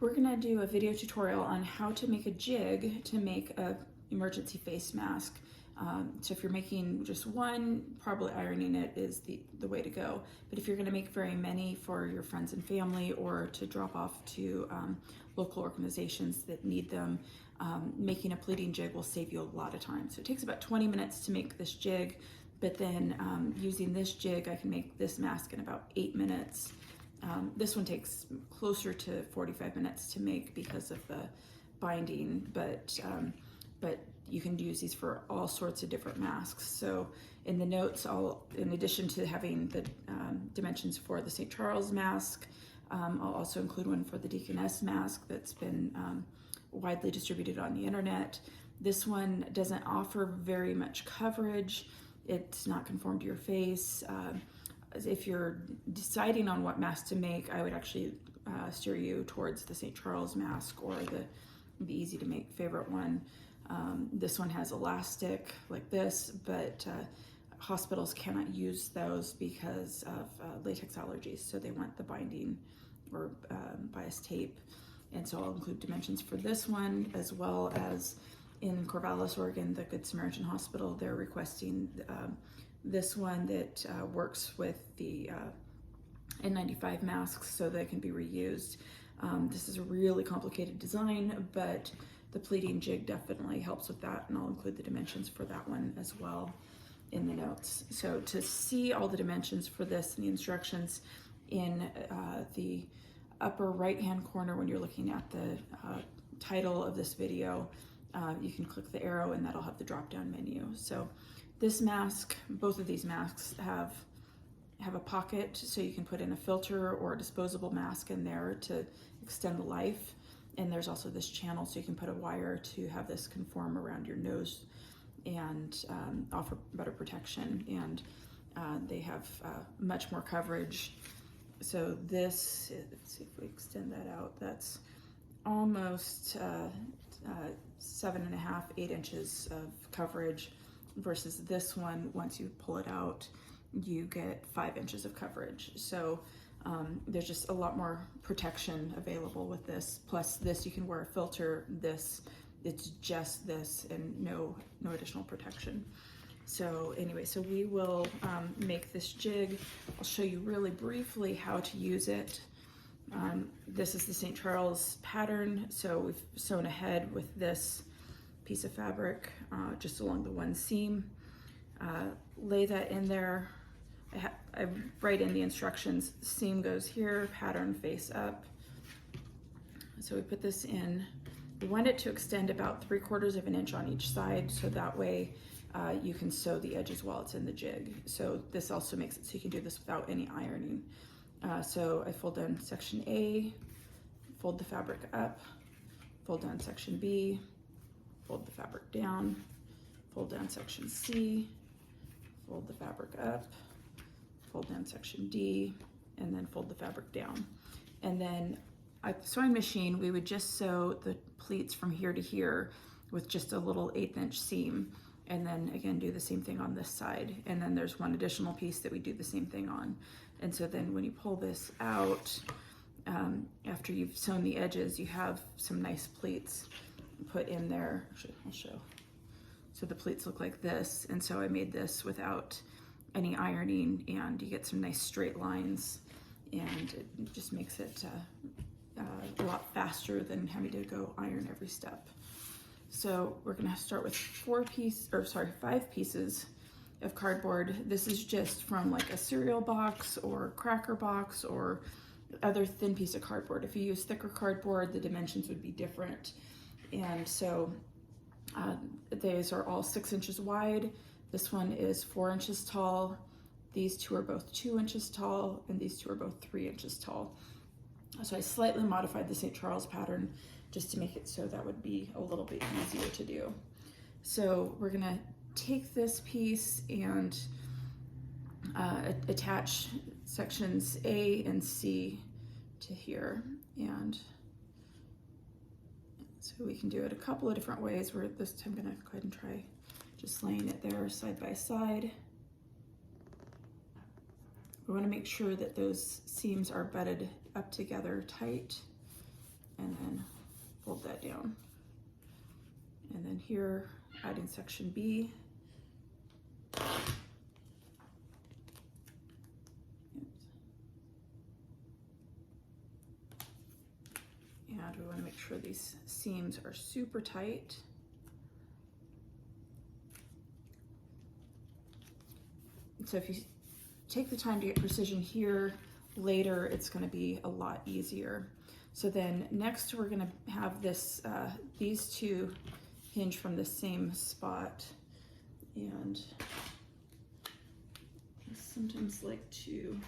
We're gonna do a video tutorial on how to make a jig to make a emergency face mask. So if you're making just one, probably ironing it is the way to go. But if you're gonna make very many for your friends and family or to drop off to local organizations that need them, making a pleating jig will save you a lot of time. So it takes about 20 minutes to make this jig, but then using this jig, I can make this mask in about 8 minutes. This one takes closer to 45 minutes to make because of the binding, but you can use these for all sorts of different masks. So in the notes, in addition to having the dimensions for the St. Charles mask, I'll also include one for the Deaconess mask that's been widely distributed on the internet. This one doesn't offer very much coverage. It's not conformed to your face. If you're deciding on what mask to make, I would actually steer you towards the St. Charles mask or the easy to make favorite one. This one has elastic like this, but hospitals cannot use those because of latex allergies. So they want the binding or bias tape. And so I'll include dimensions for this one, as well as in Corvallis, Oregon, the Good Samaritan Hospital, they're requesting this one that works with the N95 masks so they can be reused. This is a really complicated design, but the pleating jig definitely helps with that, and I'll include the dimensions for that one as well in the notes. So to see all the dimensions for this and the instructions in the upper right-hand corner when you're looking at the title of this video, you can click the arrow and that'll have the drop-down menu. So this mask, both of these masks have a pocket so you can put in a filter or a disposable mask in there to extend the life. And there's also this channel so you can put a wire to have this conform around your nose and offer better protection. And they have much more coverage. So this, let's see if we extend that out, that's almost 7.5, 8 inches of coverage versus this one, once you pull it out, you get 5 inches of coverage. So there's just a lot more protection available with this. Plus this, you can wear a filter. This, it's just this and no additional protection. So anyway, so we will make this jig. I'll show you really briefly how to use it. This is the St. Charles pattern. So we've sewn ahead with this piece of fabric just along the one seam. Lay that in there. I write in the instructions, seam goes here, pattern face up. So we put this in. We want it to extend about 3/4 of an inch on each side, so that way you can sew the edges while it's in the jig. So this also makes it so you can do this without any ironing. So I fold down section A, fold the fabric up, fold down section B, fold the fabric down, fold down section C, fold the fabric up, fold down section D, and then fold the fabric down. And then at the sewing machine, we would just sew the pleats from here to here with just a little 1/8 inch seam. And then again, do the same thing on this side. And then there's one additional piece that we do the same thing on. And so then when you pull this out, after you've sewn the edges, you have some nice pleats put in there. I'll show. So the pleats look like this. And so I made this without any ironing, and you get some nice straight lines, and it just makes it a lot faster than having to go iron every step. So we're gonna start with 5 pieces of cardboard. This is just from like a cereal box or cracker box or other thin piece of cardboard. If you use thicker cardboard, the dimensions would be different. And so these are all 6 inches wide. This one is 4 inches tall. These two are both 2 inches tall, and these two are both 3 inches tall. So I slightly modified the St. Charles pattern just to make it so that would be a little bit easier to do. So we're gonna take this piece and attach sections A and C to here. And so we can do it a couple of different ways. We're this time gonna go ahead and try just laying it there side by side. We want to make sure that those seams are butted up together tight. and then fold that down. And then here, adding section B. And we want to make sure these seams are super tight. So if you take the time to get precision here, later it's going to be a lot easier. So then next we're going to have this, these two hinge from the same spot, and I sometimes like to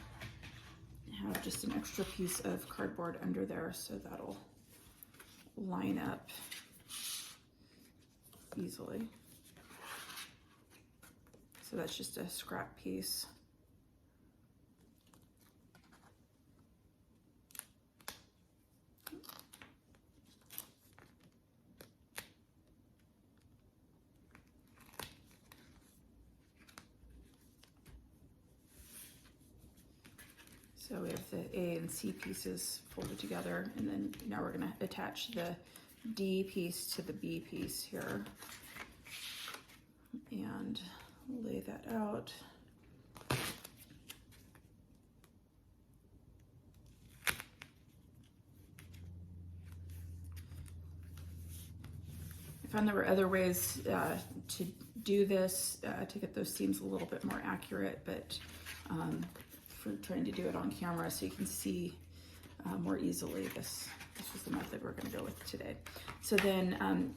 have just an extra piece of cardboard under there so that'll line up easily. So that's just a scrap piece. So we have the A and C pieces folded together, and then now we're going to attach the D piece to the B piece here and lay that out. I found there were other ways to do this to get those seams a little bit more accurate, but for trying to do it on camera so you can see more easily, this was the method we're going to go with today. So then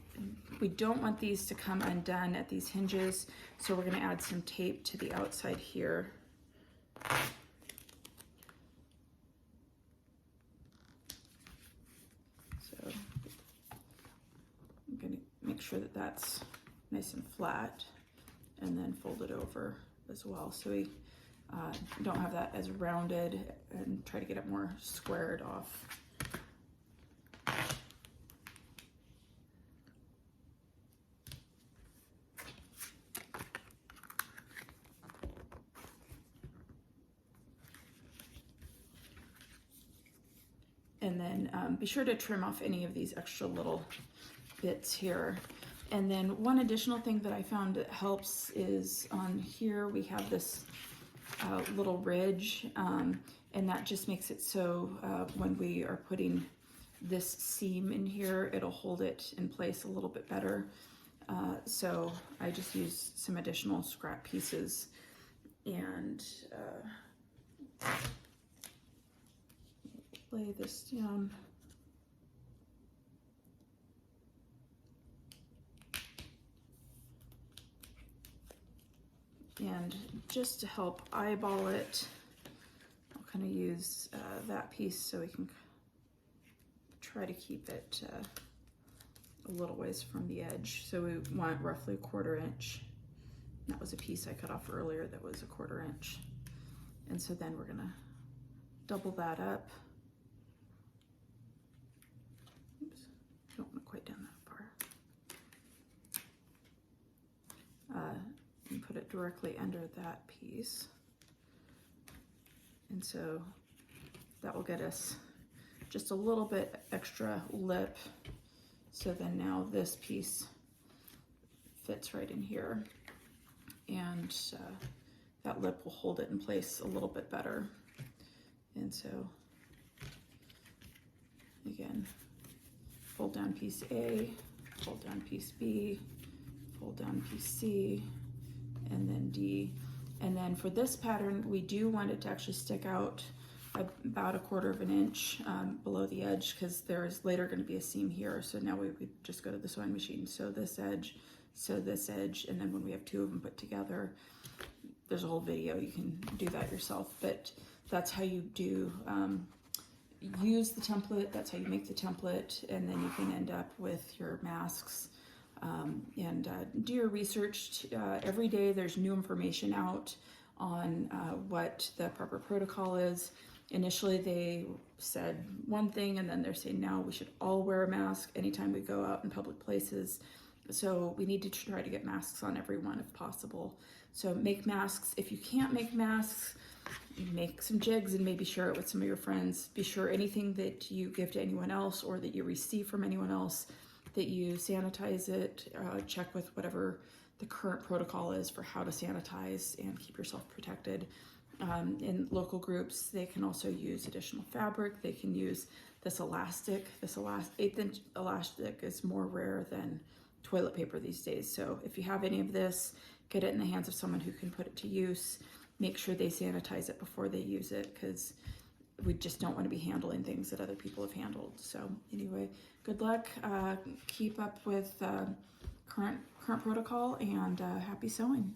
we don't want these to come undone at these hinges, so we're going to add some tape to the outside here. So I'm going to make sure that that's nice and flat, and then fold it over as well, so we don't have that as rounded, and try to get it more squared off. And then be sure to trim off any of these extra little bits here. And then one additional thing that I found that helps is on here we have this little ridge, and that just makes it so when we are putting this seam in here, it'll hold it in place a little bit better. So I just use some additional scrap pieces and lay this down. And just to help eyeball it, I'll kind of use that piece so we can try to keep it a little ways from the edge. So we want roughly 1/4 inch. That was a piece I cut off earlier that was 1/4 inch. And so then we're gonna double that up. Oops, don't want to quite down that far. And put it directly under that piece. And so that will get us just a little bit extra lip. So then now this piece fits right in here, and that lip will hold it in place a little bit better. And so again, fold down piece A, fold down piece B, fold down piece C, and then D. And then for this pattern, we do want it to actually stick out about 1/4 inch below the edge, because there is later going to be a seam here. So now we just go to the sewing machine, sew this edge, and then when we have two of them put together, there's a whole video, you can do that yourself, but that's how you do use the template, that's how you make the template, and then you can end up with your masks. And do your research. Every day there's new information out on what the proper protocol is. Initially they said one thing, and then they're saying now we should all wear a mask anytime we go out in public places. So we need to try to get masks on everyone if possible. So make masks. If you can't make masks, make some jigs and maybe share it with some of your friends. Be sure anything that you give to anyone else or that you receive from anyone else, that you sanitize it, check with whatever the current protocol is for how to sanitize and keep yourself protected. In local groups, they can also use additional fabric. They can use this elastic. This 1/8" elastic is more rare than toilet paper these days. So if you have any of this, get it in the hands of someone who can put it to use. Make sure they sanitize it before they use it, because we just don't want to be handling things that other people have handled. So anyway, good luck. Keep up with current protocol, and happy sewing.